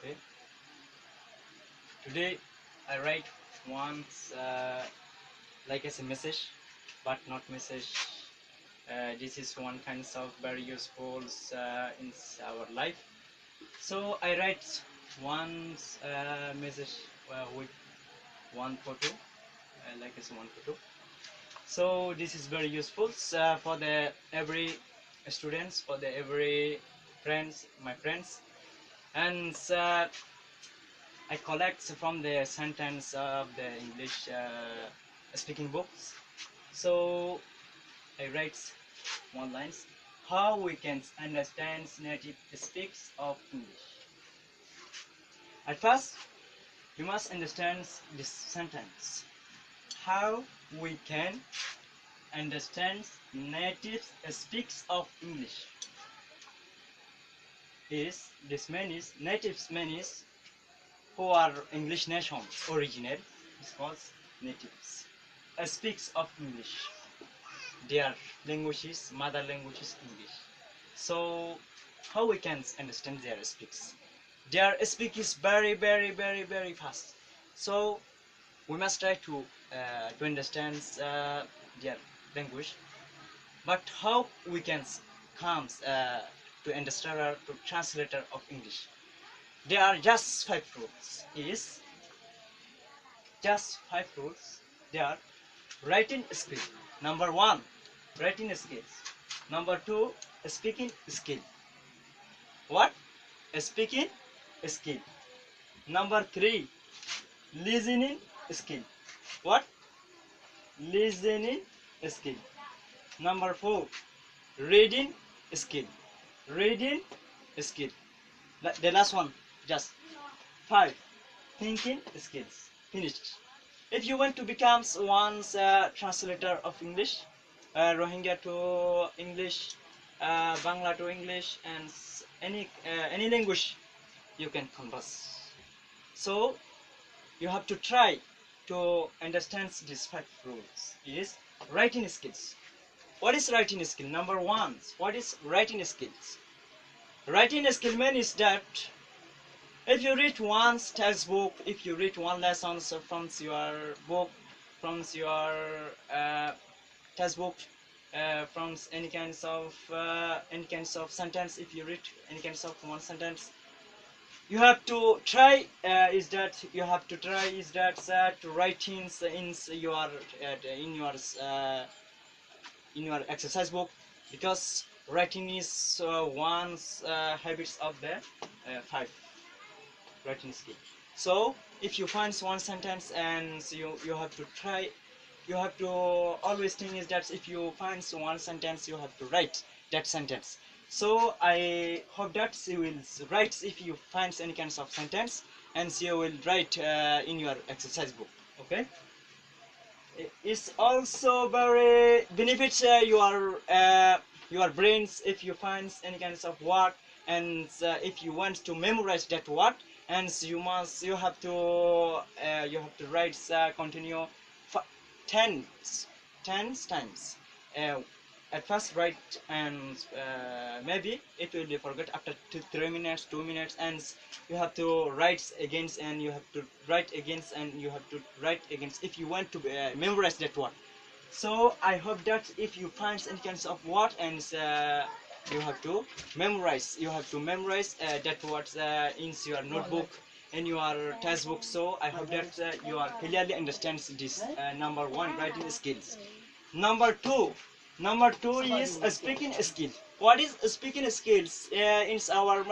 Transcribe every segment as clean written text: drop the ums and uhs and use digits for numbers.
Okay, today I write once like as a message, but not message. This is one kind of very useful in our life. So I write one message with one photo, like as one photo. So this is very useful for the every students, for the every friends, my friends, and I collect from the sentence of the English speaking books. So I write one lines. How we can understand native speaks of English. At first, you must understand this sentence. How we can understand native speaks of English. Is this means natives means who are English nations original. This calls natives. Speaks of English. Their languages, mother language is English. So how we can understand their speaks? Their speak is very fast. So we must try to understand their language. But how we can come to understand to translator of English? There are just five rules. Is just five rules. They are writing skill. Number one, writing skills. Number two, speaking skill. What? Speaking skill. Number three, listening skill. What? Listening skill. Number four, reading skill. Reading skill. The last one, just five, thinking skills. Finished. If you want to become one's translator of English, Rohingya to English, Bangla to English, and any language, you can converse. So you have to try to understand these five rules. Is writing skills. What is writing skill? Number one, what is writing skills? Writing skill means that if you read one textbook, if you read one lesson from your book, from your textbook, from any kinds of sentence, if you read any kinds of one sentence, you have to try. You have to try to write in your exercise book, because writing is one habits of the five writing skill. So if you find one sentence and you have to try, you have to always think is that if you find one sentence, you have to write that sentence. So I hope that you will write if you find any kinds of sentence, and you will write in your exercise book. Okay. It's also very benefits your brains if you find any kinds of word, and if you want to memorize that word, and you have to write continue 10 times. uh, at first write, and maybe it will be forgot after 3 minutes, 2 minutes, and you have to write against, and you have to write against, and you have to write against if you want to memorize that word. So I hope that if you find any kinds of word, and you have to memorize that word in your notebook, in your textbook. So I hope that you are clearly understands this number one, writing skills. Number two, is a speaking skill. What is a speaking skills? In our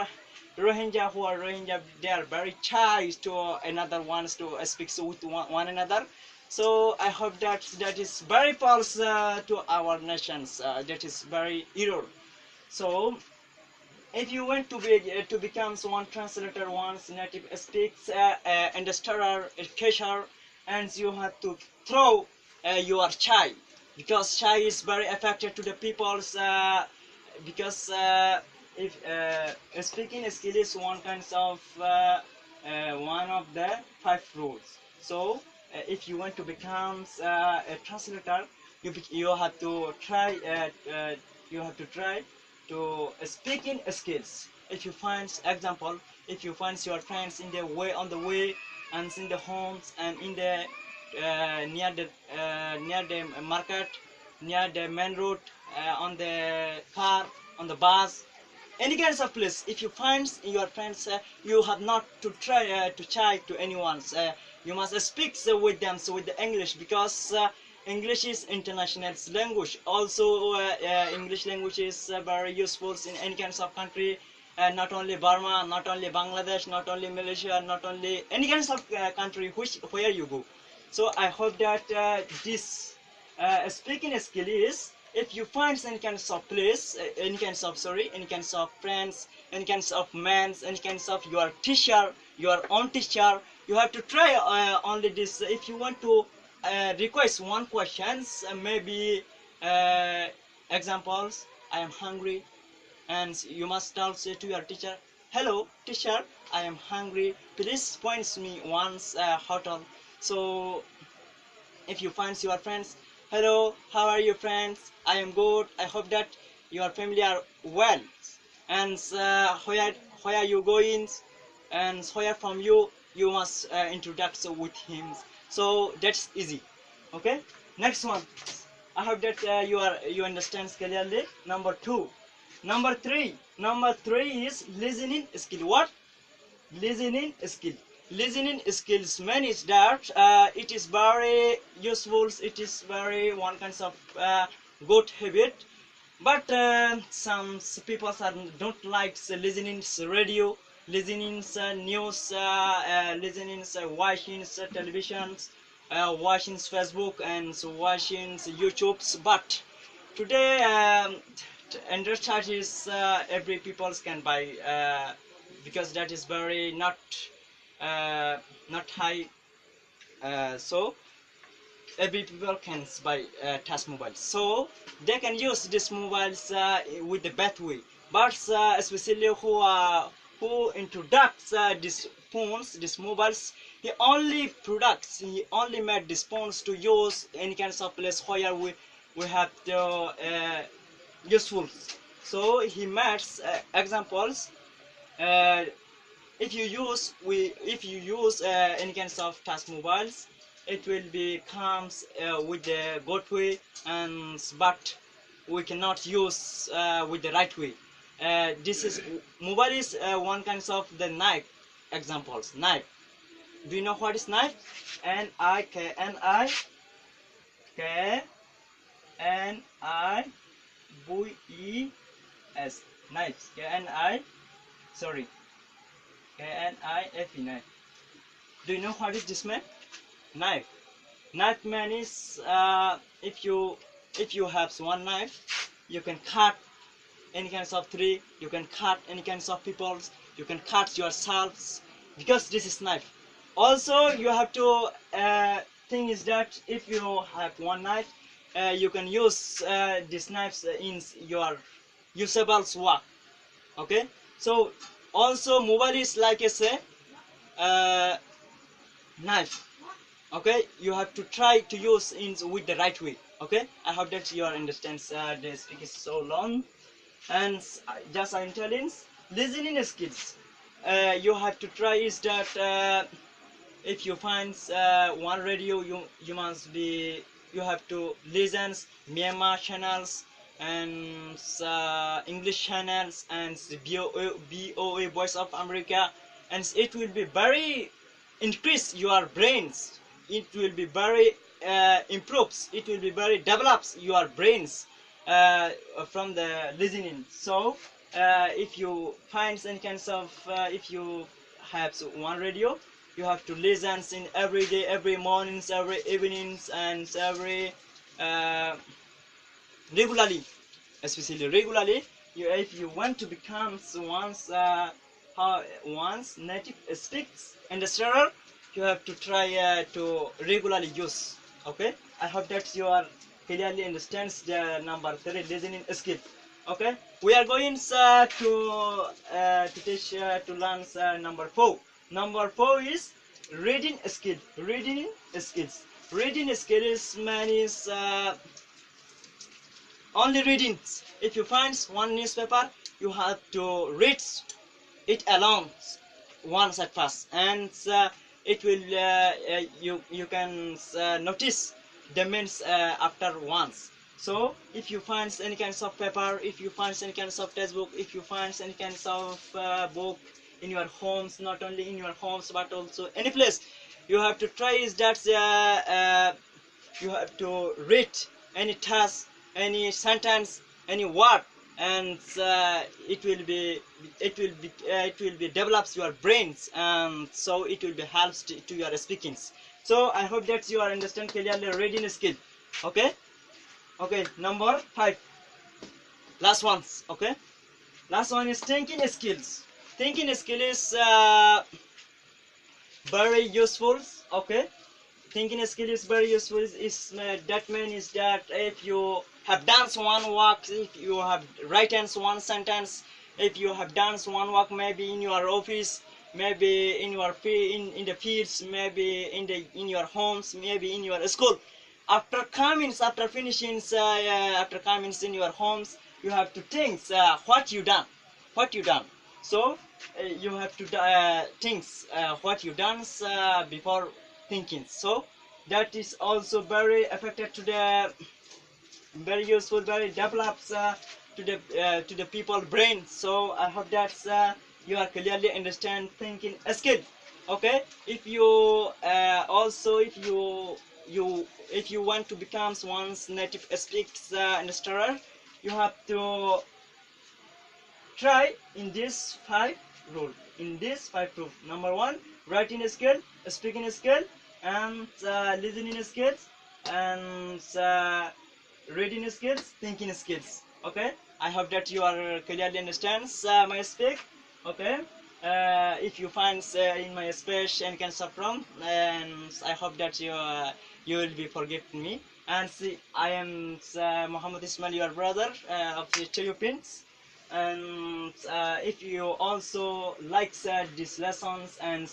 Rohingya, who are Rohingya, they are very shy to another ones to speak with one another. So I hope that that is very false to our nations. That is very error. So if you want to become one translator, one's native speaks understand education, and you have to throw your shy, because shy is very affected to the people's because if speaking skill is one of the five rules. So if you want to become a translator, you have to try to speaking skills. if you find example, if you find your friends in the way, on the way, and in the homes, and in the near the market, near the main road, on the car, on the bus, any kinds of place, if you find your friends, you have not to try to chat to anyone. You must speak with them, with the English, because English is international language. Also, English language is very useful in any kinds of country. Not only Burma, not only Bangladesh, not only Malaysia, not only any kinds of country where you go. So I hope that this speaking skill is, if you find any kinds of place, any kinds of friends, any kinds of men, any kinds of your teacher, your own teacher, you have to try only this. If you want to request one questions, maybe examples, I am hungry, and you must also to your teacher, hello teacher, I am hungry, please point me once hotel. So if you find your friends, hello, how are you friends, I am good, I hope that your family are well, and where are you going, and where from you, you must introduce with him. So that's easy. Okay, next one, I hope that you understand clearly. Number three is listening skill. What? Listening skill. Listening skills means that it is very useful, it is very one kind of good habit, but some people don't like listening radio, listening news, listening watching televisions, watching Facebook, and watching YouTube's. But today Android charges every people can buy, because that is very not high, so every people can buy touch mobiles, so they can use these mobiles with the bad way. But especially who introduced these phones, these mobiles, he only made these phones to use any kinds of place where we have the useful. So he makes examples. uh, if you use any kinds of touch mobiles, it will be comes with the good way, and but we cannot use with the right way. This is mobile is one kind of the knife. Examples, knife. Do you know what is knife? Knives, knives, sorry, KNIFE, knife. Do you know what is this man? Knife. Knife man is if you have one knife, you can cut any kinds of tree, you can cut any kinds of peoples, you can cut yourselves, because this is knife. Also, you have to thing is that if you have one knife, you can use these knives in your usable work. Okay, so also mobile is like I say knife. Okay, you have to try to use in with the right way. Okay, I hope that you understand. The speak is so long, and just I'm telling listening skills. You have to try is that if you find one radio, you must be, you have to listen Myanmar channels and English channels and BOA Voice of America, and it will be very increase your brains. It will be very improves. It will be very develops your brains from the listening. So if you find any kinds of if you have one radio, you have to listen in every day, every mornings, every evenings, and every regularly, especially regularly. If you want to become once native speaks industrial, you have to try to regularly use. Okay, I hope that you are clearly understands the number 3 listening skill. Okay, we are going to teach to learn number 4. Number 4 is reading skill. Reading skills. Reading skills means only reading. If you find one newspaper, you have to read it alone once at first, and it will you can notice the means after once. So if you find any kinds of paper, if you find any kinds of textbook, if you find any kinds of book in your homes, not only in your homes but also any place, you have to try is that you have to read any task, any sentence, any word, and it will be develops your brains, and so it will be helps to your speakings. So I hope that you are understand clearly reading skill. Okay. Okay, number 5, last ones. Okay, last one is thinking skills. Thinking skill is very useful. Okay, thinking skill is very useful. Is that means that if you have done one work, if you have written one sentence, if you have done one work, maybe in your office, maybe in your in the fields, maybe in your homes, maybe in your school, after coming, after finishing, after coming in your homes, you have to think what you done, what you done. So you have to think what you done before thinking. So that is also very affected to the very useful, very develops to the people brain. So I hope that you are clearly understand thinking skill. Okay, if you also if you want to become one's native speaks instructor, you have to try in this 5 rule. In this 5 rule, number 1, writing skill, speaking skill, and listening skills, and reading skills, thinking skills. Okay, I hope that you are clearly understands my speak. Okay, if you find in my speech and can from, and I hope that you will be forgive me. And see, I am Muhammad Ismail, your brother of the Philippines. And if you also like these lessons, and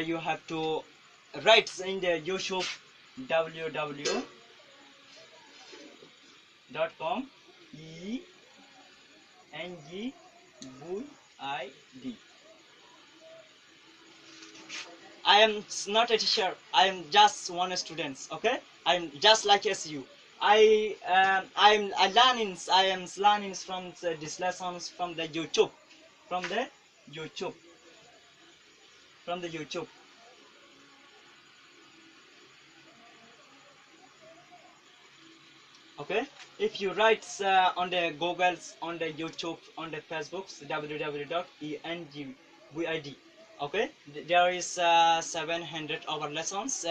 you have to write in the YouTube www.com ENGVID. I am not a teacher. I am just one student. Okay, I am just like as you. I am learning from these lessons from the YouTube, from the YouTube, from the YouTube. Okay, if you write on the Googles, on the YouTube, on the Facebooks, www.engvid. Okay, there is 700 hour lessons.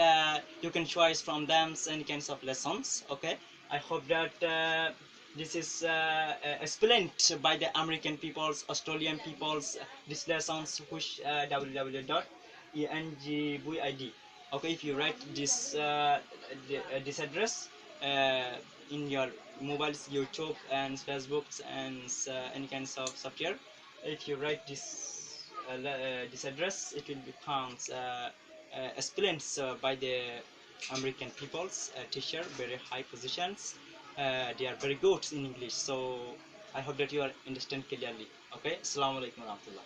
You can choose from them any kinds of lessons. Okay, I hope that this is explained by the American peoples, Australian peoples. These lessons which www.engvid. Okay, if you write this address in your mobiles, YouTube and Facebooks, and any kinds of software, if you write this address, it will become explained by the American people's teacher, very high positions. They are very good in English. So I hope that you are understand clearly. Okay, Assalamu alaikum warahmatullah.